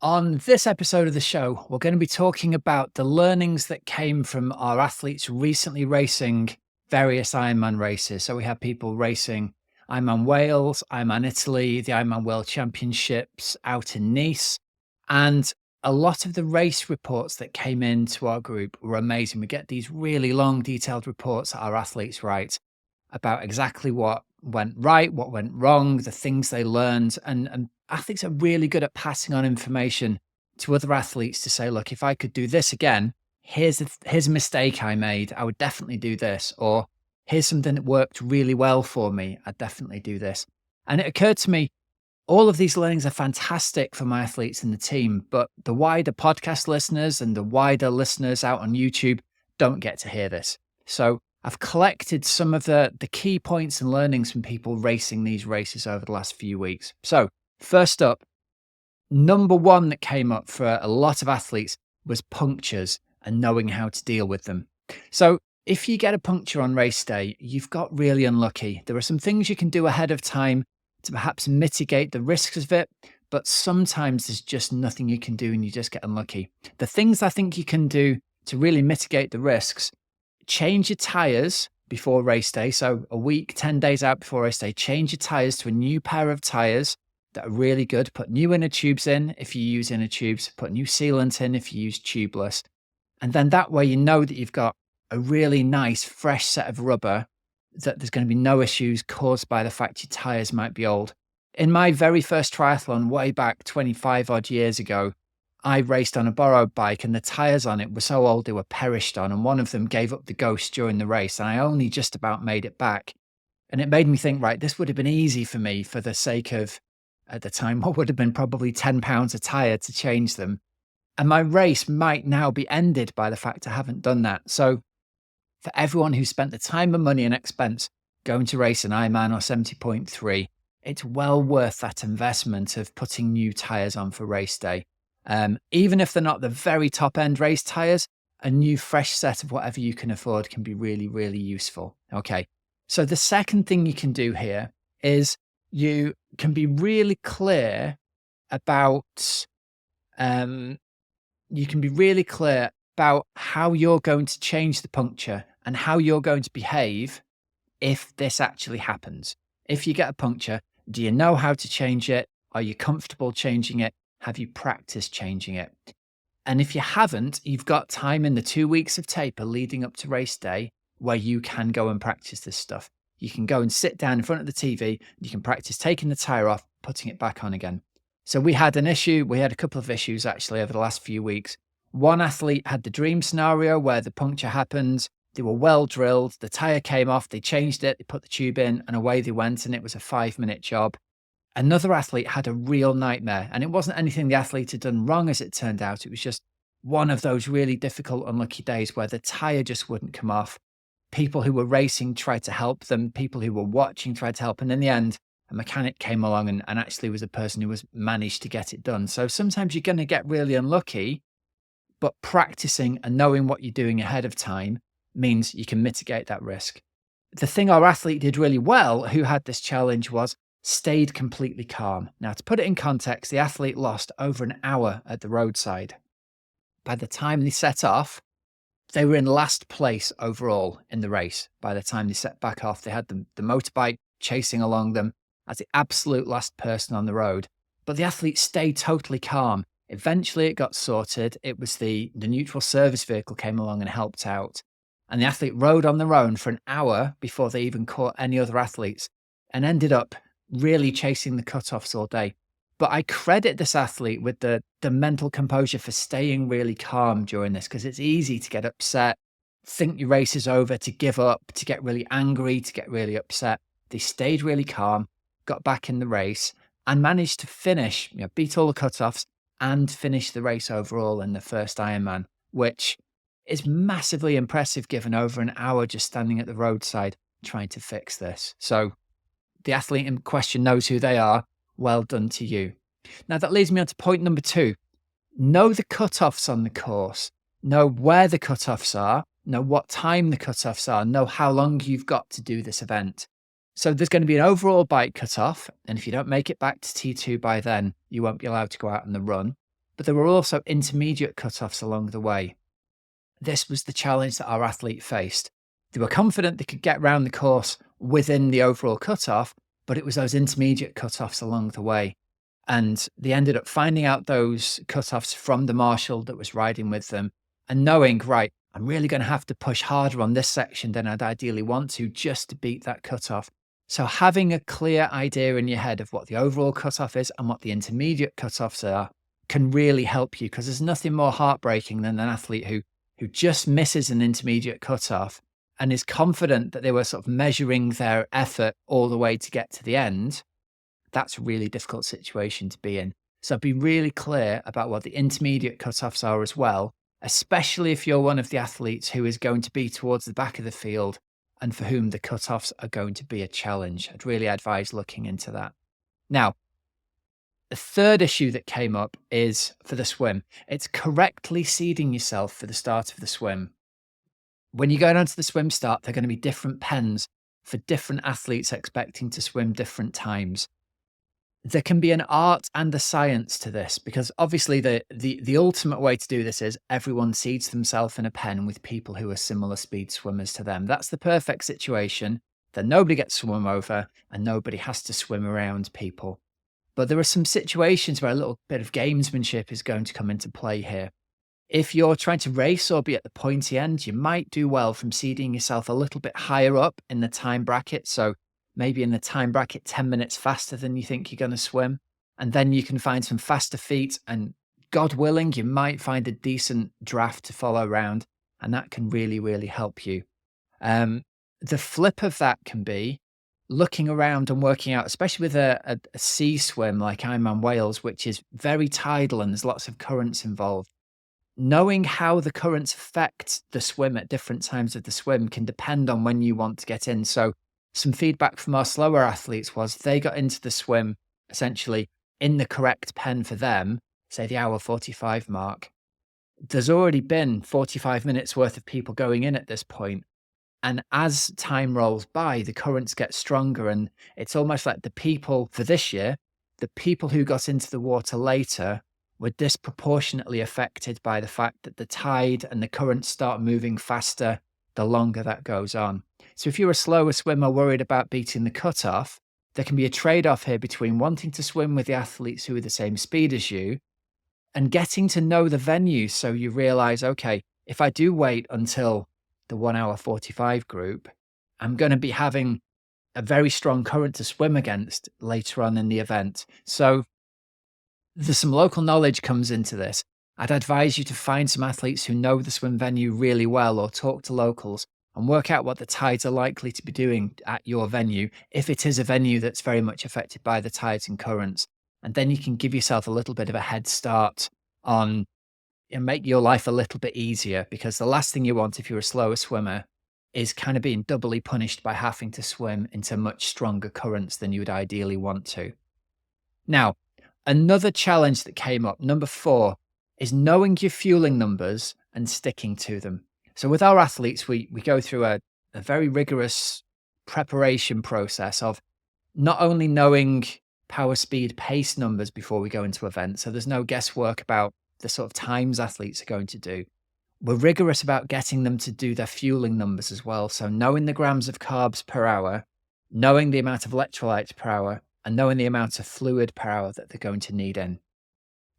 On this episode of the show, we're going to be talking about the learnings that came from our athletes recently racing various Ironman races. So we have people racing Ironman Wales, Ironman Italy, the Ironman World Championships out in Nice. And a lot of the race reports that came into our group were amazing. We get these really long, detailed reports that our athletes write about exactly what went right, what went wrong, the things they learned. And athletes are really good at passing on information to other athletes to say, look, if I could do this again, here's a mistake I made. I would definitely do this. Or here's something that worked really well for me. I'd definitely do this. And it occurred to me, all of these learnings are fantastic for my athletes in the team, but the wider podcast listeners and the wider listeners out on YouTube don't get to hear this. So I've collected some of the key points and learnings from people racing these races over the last few weeks. So first up, number one that came up for a lot of athletes was punctures and knowing how to deal with them. So if you get a puncture on race day, you've got really unlucky. There are some things you can do ahead of time to perhaps mitigate the risks of it, but sometimes there's just nothing you can do and you just get unlucky. The things I think you can do to really mitigate the risks: change your tires before race day. So a week, 10 days out before race day, change your tires to a new pair of tires that are really good. Put new inner tubes in if you use inner tubes, put new sealant in if you use tubeless. And then that way you know that you've got a really nice, fresh set of rubber, that there's going to be no issues caused by the fact your tires might be old. In my very first triathlon way back 25 odd years ago, I raced on a borrowed bike and the tires on it were so old they were perished on, and one of them gave up the ghost during the race and I only just about made it back. And it made me think, right, this would have been easy for me for the sake of, at the time, what would have been probably £10 a tire to change them. And my race might now be ended by the fact I haven't done that. So for everyone who spent the time and money and expense going to race an Ironman or 70.3, it's well worth that investment of putting new tires on for race day. Even if they're not the very top end race tires, a new fresh set of whatever you can afford can be really, really useful. Okay. So the second thing you can do here is you can be really clear about, how you're going to change the puncture and how you're going to behave if this actually happens. If you get a puncture, do you know how to change it? Are you comfortable changing it? Have you practiced changing it? And if you haven't, you've got time in the 2 weeks of taper leading up to race day where you can go and practice this stuff. You can go and sit down in front of the TV. You can practice taking the tire off, putting it back on again. So we had a couple of issues actually over the last few weeks. One athlete had the dream scenario where the puncture happened. They were well drilled. The tire came off. They changed it. They put the tube in and away they went. And it was a 5-minute job. Another athlete had a real nightmare, and it wasn't anything the athlete had done wrong, as it turned out. It was just one of those really difficult, unlucky days where the tire just wouldn't come off. People who were racing tried to help them. People who were watching tried to help. And in the end, a mechanic came along and actually was a person who was managed to get it done. So sometimes you're going to get really unlucky, but practicing and knowing what you're doing ahead of time means you can mitigate that risk. The thing our athlete did really well, who had this challenge, was stayed completely calm. Now, to put it in context, the athlete lost over an hour at the roadside. By the time they set off, they were in last place overall in the race. By the time they set back off, they had the motorbike chasing along them as the absolute last person on the road. But the athlete stayed totally calm. Eventually, it got sorted. It was the neutral service vehicle came along and helped out. And the athlete rode on their own for an hour before they even caught any other athletes and ended up really chasing the cutoffs all day. But I credit this athlete with the mental composure for staying really calm during this, because it's easy to get upset, think your race is over, to give up, to get really angry, to get really upset. They stayed really calm, got back in the race, and managed to finish, beat all the cutoffs and finish the race overall in the first Ironman, which is massively impressive given over an hour just standing at the roadside trying to fix this. So the athlete in question knows who they are. Well done to you. Now that leads me on to point number 2. Know the cutoffs on the course. Know where the cutoffs are. Know what time the cutoffs are. Know how long you've got to do this event. So there's going to be an overall bike cutoff. And if you don't make it back to T2 by then, you won't be allowed to go out on the run. but there were also intermediate cutoffs along the way. This was the challenge that our athlete faced. They were confident they could get round the course within the overall cutoff, but it was those intermediate cutoffs along the way. And they ended up finding out those cutoffs from the marshal that was riding with them and knowing, right, I'm really going to have to push harder on this section than I'd ideally want to just to beat that cutoff. So having a clear idea in your head of what the overall cutoff is and what the intermediate cutoffs are can really help you, because there's nothing more heartbreaking than an athlete who just misses an intermediate cutoff and is confident that they were sort of measuring their effort all the way to get to the end. That's a really difficult situation to be in. So be really clear about what the intermediate cutoffs are as well, especially if you're one of the athletes who is going to be towards the back of the field and for whom the cutoffs are going to be a challenge. I'd really advise looking into that. Now, the third issue that came up is for the swim. It's correctly seeding yourself for the start of the swim. When you go down to the swim start, there are going to be different pens for different athletes expecting to swim different times. There can be an art and a science to this, because obviously the ultimate way to do this is everyone seeds themselves in a pen with people who are similar speed swimmers to them. That's the perfect situation. Then nobody gets swum over and nobody has to swim around people. But there are some situations where a little bit of gamesmanship is going to come into play here. If you're trying to race or be at the pointy end, you might do well from seeding yourself a little bit higher up in the time bracket. So maybe in the time bracket 10 minutes faster than you think you're going to swim. And then you can find some faster feet, and God willing, you might find a decent draft to follow around, and that can really, really help you. The flip of that can be looking around and working out, especially with a sea swim like Ironman Wales, which is very tidal and there's lots of currents involved. Knowing how the currents affect the swim at different times of the swim can depend on when you want to get in. So some feedback from our slower athletes was they got into the swim essentially in the correct pen for them, say the hour 45 mark. There's already been 45 minutes worth of people going in at this point. And as time rolls by, the currents get stronger. And it's almost like the people for this year, the people who got into the water later were disproportionately affected by the fact that the tide and the currents start moving faster the longer that goes on. So if you're a slower swimmer worried about beating the cutoff, there can be a trade-off here between wanting to swim with the athletes who are the same speed as you and getting to know the venue, so you realize, okay, if I do wait until the 1 hour 45 group, I'm going to be having a very strong current to swim against later on in the event. So there's some local knowledge comes into this. I'd advise you to find some athletes who know the swim venue really well, or talk to locals and work out what the tides are likely to be doing at your venue, if it is a venue that's very much affected by the tides and currents. And then you can give yourself a little bit of a head start on and make your life a little bit easier, because the last thing you want if you're a slower swimmer is kind of being doubly punished by having to swim into much stronger currents than you would ideally want to. Now, another challenge that came up, number 4, is knowing your fueling numbers and sticking to them. So with our athletes, we go through a very rigorous preparation process of not only knowing power, speed, pace numbers before we go into events, so there's no guesswork about the sort of times athletes are going to do. We're rigorous about getting them to do their fueling numbers as well. So knowing the grams of carbs per hour, knowing the amount of electrolytes per hour, and knowing the amount of fluid per hour that they're going to need in.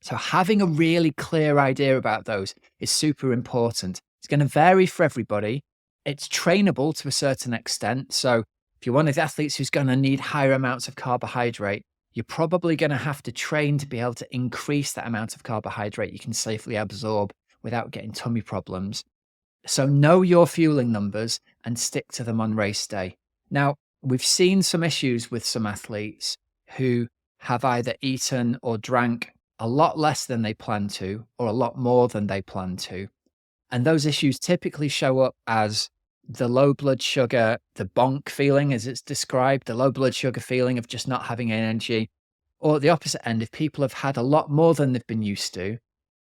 So having a really clear idea about those is super important. It's going to vary for everybody. It's trainable to a certain extent. So if you're one of the athletes who's going to need higher amounts of carbohydrate, you're probably going to have to train to be able to increase that amount of carbohydrate you can safely absorb without getting tummy problems. So know your fueling numbers and stick to them on race day. Now, we've seen some issues with some athletes who have either eaten or drank a lot less than they plan to, or a lot more than they plan to. And those issues typically show up as the low blood sugar, the bonk feeling as it's described, the low blood sugar feeling of just not having energy. Or at the opposite end, if people have had a lot more than they've been used to,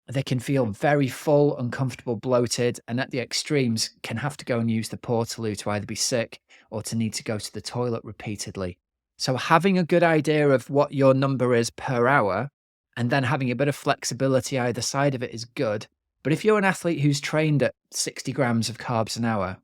they can feel very full, uncomfortable, bloated, and at the extremes can have to go and use the portaloo to either be sick or to need to go to the toilet repeatedly. So having a good idea of what your number is per hour and then having a bit of flexibility either side of it is good. But if you're an athlete who's trained at 60 grams of carbs an hour,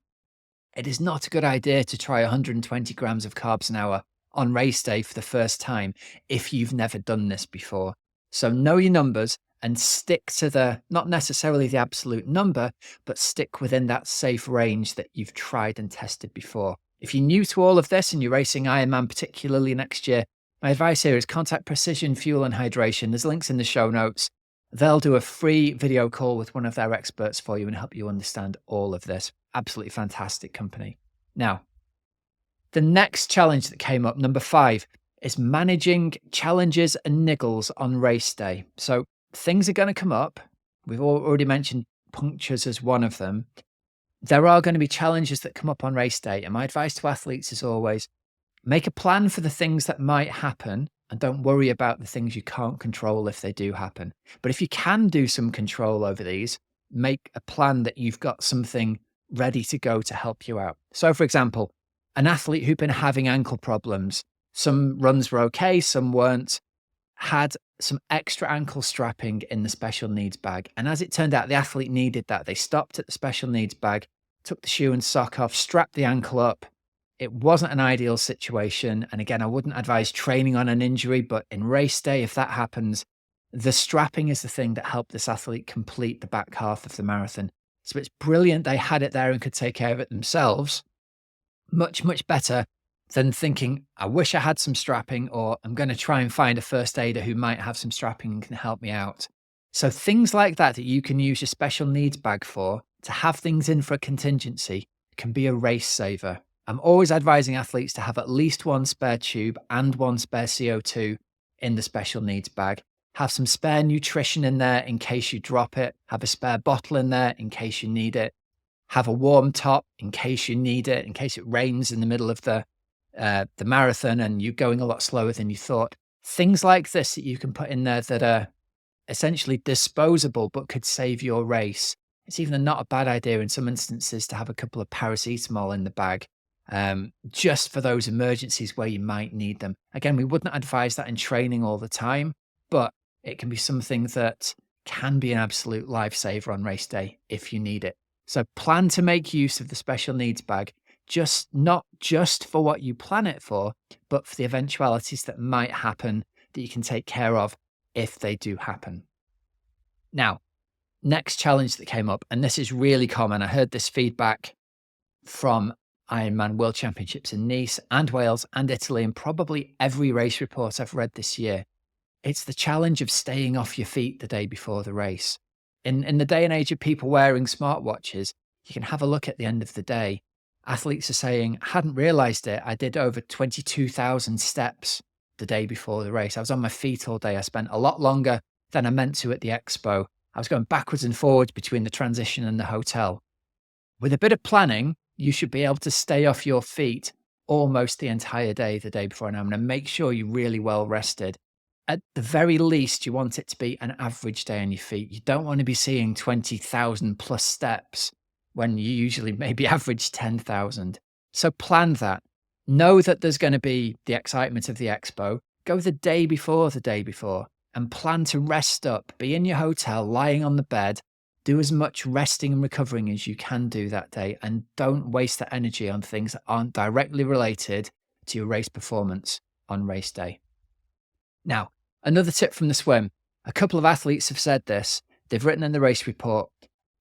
it is not a good idea to try 120 grams of carbs an hour on race day for the first time if you've never done this before. So know your numbers and stick to not necessarily the absolute number, but stick within that safe range that you've tried and tested before. If you're new to all of this and you're racing Ironman particularly next year, my advice here is contact Precision Fuel and Hydration. There's links in the show notes. They'll do a free video call with one of their experts for you and help you understand all of this. Absolutely fantastic company. Now, the next challenge that came up, number 5, is managing challenges and niggles on race day. So things are going to come up. We've already mentioned punctures as one of them. There are going to be challenges that come up on race day. And my advice to athletes is always make a plan for the things that might happen and don't worry about the things you can't control if they do happen. But if you can do some control over these, make a plan that you've got something ready to go to help you out. So for example, an athlete who'd been having ankle problems, some runs were okay, some weren't, had some extra ankle strapping in the special needs bag. And as it turned out, the athlete needed that. They stopped at the special needs bag, took the shoe and sock off, strapped the ankle up. It wasn't an ideal situation. And again, I wouldn't advise training on an injury, but in race day, if that happens, the strapping is the thing that helped this athlete complete the back half of the marathon. So it's brilliant they had it there and could take care of it themselves. Much, much better than thinking, I wish I had some strapping, or I'm going to try and find a first aider who might have some strapping and can help me out. So things like that you can use your special needs bag for, to have things in for a contingency, can be a race saver. I'm always advising athletes to have at least one spare tube and one spare CO2 in the special needs bag. Have some spare nutrition in there in case you drop it. Have a spare bottle in there in case you need it. Have a warm top in case you need it, in case it rains in the middle of the marathon and you're going a lot slower than you thought. Things like this that you can put in there that are essentially disposable but could save your race. It's even not a bad idea in some instances to have a couple of paracetamol in the bag, just for those emergencies where you might need them. Again, we wouldn't advise that in training all the time, but it can be something that can be an absolute lifesaver on race day if you need it. So plan to make use of the special needs bag, not just for what you plan it for, but for the eventualities that might happen that you can take care of if they do happen. Now, next challenge that came up, and this is really common. I heard this feedback from Ironman World Championships in Nice and Wales and Italy, and probably every race report I've read this year. It's the challenge of staying off your feet the day before the race. In the day and age of people wearing smartwatches, you can have a look at the end of the day. Athletes are saying, I hadn't realized it. I did over 22,000 steps the day before the race. I was on my feet all day. I spent a lot longer than I meant to at the expo. I was going backwards and forwards between the transition and the hotel. With a bit of planning, you should be able to stay off your feet almost the entire day, the day before. And I'm going to make sure you're really well rested. At the very least, you want it to be an average day on your feet. You don't want to be seeing 20,000 plus steps when you usually maybe average 10,000. So plan that. Know that there's going to be the excitement of the expo. Go the day before and plan to rest up. Be in your hotel, lying on the bed. Do as much resting and recovering as you can do that day, and don't waste that energy on things that aren't directly related to your race performance on race day. Now, another tip from the swim. A couple of athletes have said this. They've written in the race report,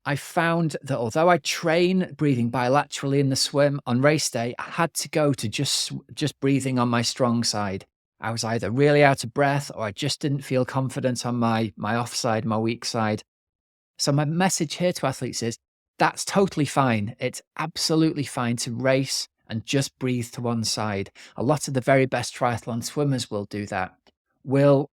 I found that although I train breathing bilaterally in the swim, on race day, I had to go to just breathing on my strong side. I was either really out of breath or I just didn't feel confident on my off side, my weak side. So my message here to athletes is that's totally fine. It's absolutely fine to race and just breathe to one side. A lot of the very best triathlon swimmers will do that. Will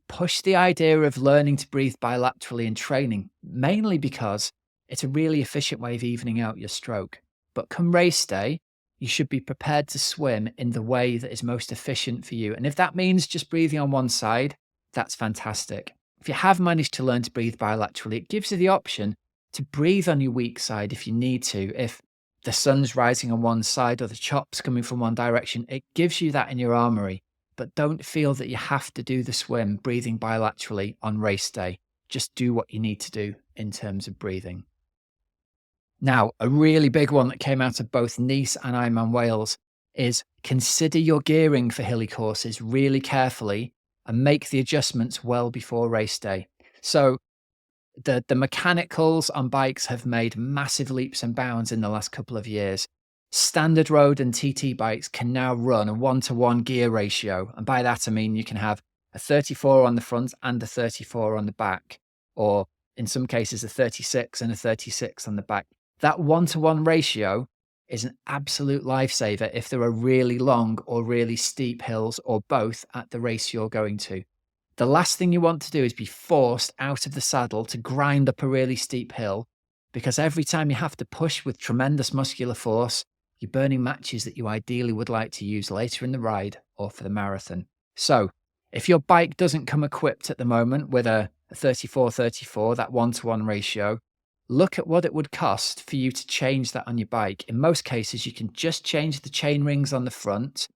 push the idea of learning to breathe bilaterally in training, mainly because it's a really efficient way of evening out your stroke. But come race day, you should be prepared to swim in the way that is most efficient for you. And if that means just breathing on one side, that's fantastic. If you have managed to learn to breathe bilaterally, it gives you the option to breathe on your weak side if you need to. If the sun's rising on one side or the chop's coming from one direction, it gives you that in your armory. but don't feel that you have to do the swim breathing bilaterally on race day. Just do what you need to do in terms of breathing. Now, a really big one that came out of both Nice and Ironman Wales is consider your gearing for hilly courses really carefully and make the adjustments well before race day. So the mechanicals on bikes have made massive leaps and bounds in the last couple of years. Standard road and TT bikes can now run a 1-to-1 gear ratio. And by that, I mean you can have a 34 on the front and a 34 on the back, or in some cases, a 36 and a 36 on the back. That 1-to-1 ratio is an absolute lifesaver if there are really long or really steep hills or both at the race you're going to. The last thing you want to do is be forced out of the saddle to grind up a really steep hill, because every time you have to push with tremendous muscular force, you're burning matches that you ideally would like to use later in the ride or for the marathon. So if your bike doesn't come equipped at the moment with a 34-34, that 1-to-1 ratio, look at what it would cost for you to change that on your bike. In most cases, you can just change the chain rings on the front.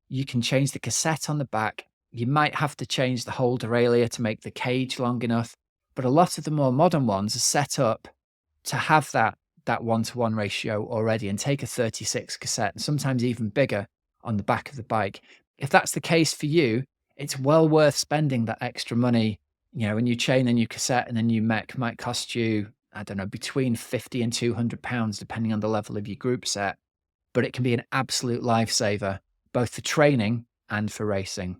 You can change the cassette on the back. You might have to change the whole derailleur to make the cage long enough. But a lot of the more modern ones are set up to have that 1-to-1 ratio already and take a 36 cassette, and sometimes even bigger, on the back of the bike. If that's the case for you, it's well worth spending that extra money. A new chain, a new cassette, and a new mech might cost you, I don't know, between £50 and £200, depending on the level of your group set. But it can be an absolute lifesaver, both for training and for racing.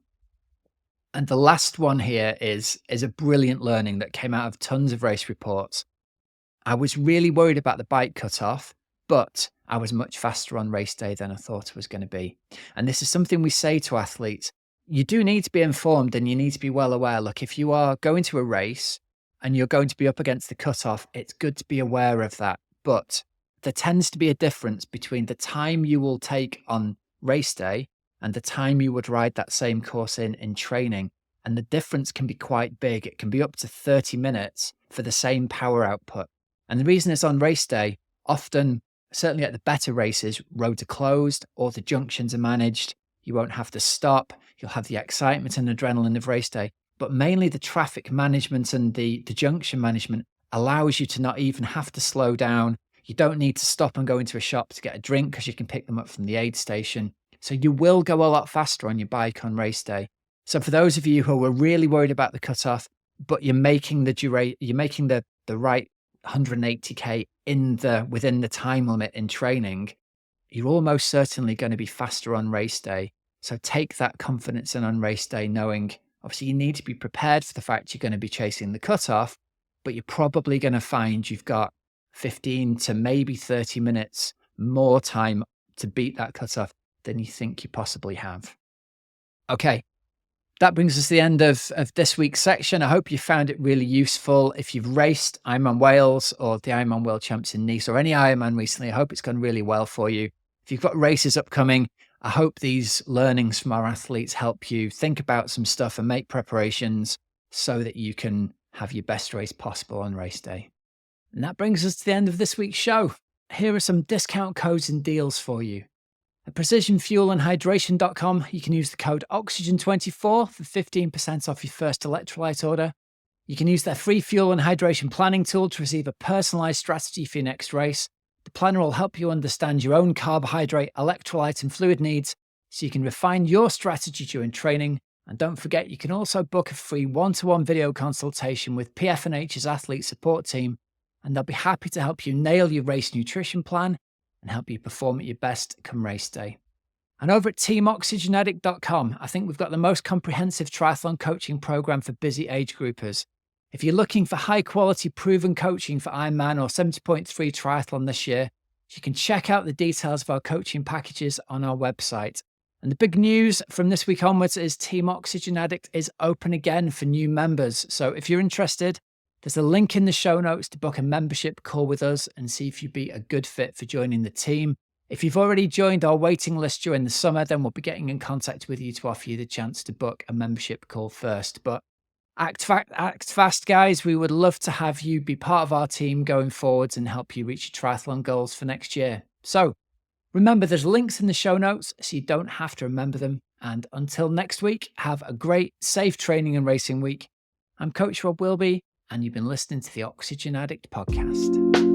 And the last one here is a brilliant learning that came out of tons of race reports. I was really worried about the bike cutoff, but I was much faster on race day than I thought I was going to be. And this is something we say to athletes. You do need to be informed and you need to be well aware. Look, if you are going to a race and you're going to be up against the cutoff, it's good to be aware of that. But there tends to be a difference between the time you will take on race day and the time you would ride that same course in training. And the difference can be quite big. It can be up to 30 minutes for the same power output. And the reason is on race day, often, certainly at the better races, roads are closed or the junctions are managed. You won't have to stop. You'll have the excitement and adrenaline of race day. But mainly the traffic management and the junction management allows you to not even have to slow down. You don't need to stop and go into a shop to get a drink because you can pick them up from the aid station. So you will go a lot faster on your bike on race day. So for those of you who are really worried about the cutoff, but you're making the right 180k within the time limit in training, you're almost certainly going to be faster on race day. So take that confidence in on race day, knowing obviously you need to be prepared for the fact you're going to be chasing the cutoff, but you're probably going to find you've got 15 to maybe 30 minutes more time to beat that cutoff than you think you possibly have. Okay. That brings us to the end of this week's section. I hope you found it really useful. If you've raced Ironman Wales or the Ironman World Champs in Nice or any Ironman recently, I hope it's gone really well for you. If you've got races upcoming, I hope these learnings from our athletes help you think about some stuff and make preparations so that you can have your best race possible on race day. And that brings us to the end of this week's show. Here are some discount codes and deals for you. At precisionfuelandhydration.com, you can use the code OXYGEN24 for 15% off your first electrolyte order. You can use their free fuel and hydration planning tool to receive a personalized strategy for your next race. The planner will help you understand your own carbohydrate, electrolyte, and fluid needs so you can refine your strategy during training. And don't forget, you can also book a free one-to-one video consultation with PF&H's athlete support team, and they'll be happy to help you nail your race nutrition plan and help you perform at your best come race day. And over at teamoxygenaddict.com, I think we've got the most comprehensive triathlon coaching program for busy age groupers. If you're looking for high quality proven coaching for Ironman or 70.3 triathlon this year, you can check out the details of our coaching packages on our website. And the big news from this week onwards is Team Oxygen Addict is open again for new members. So if you're interested, there's a link in the show notes to book a membership call with us and see if you'd be a good fit for joining the team. If you've already joined our waiting list during the summer, then we'll be getting in contact with you to offer you the chance to book a membership call first. But act fast, guys. We would love to have you be part of our team going forwards and help you reach your triathlon goals for next year. So remember, there's links in the show notes so you don't have to remember them. And until next week, have a great, safe training and racing week. I'm Coach Rob Wilby, and you've been listening to the Oxygen Addict podcast.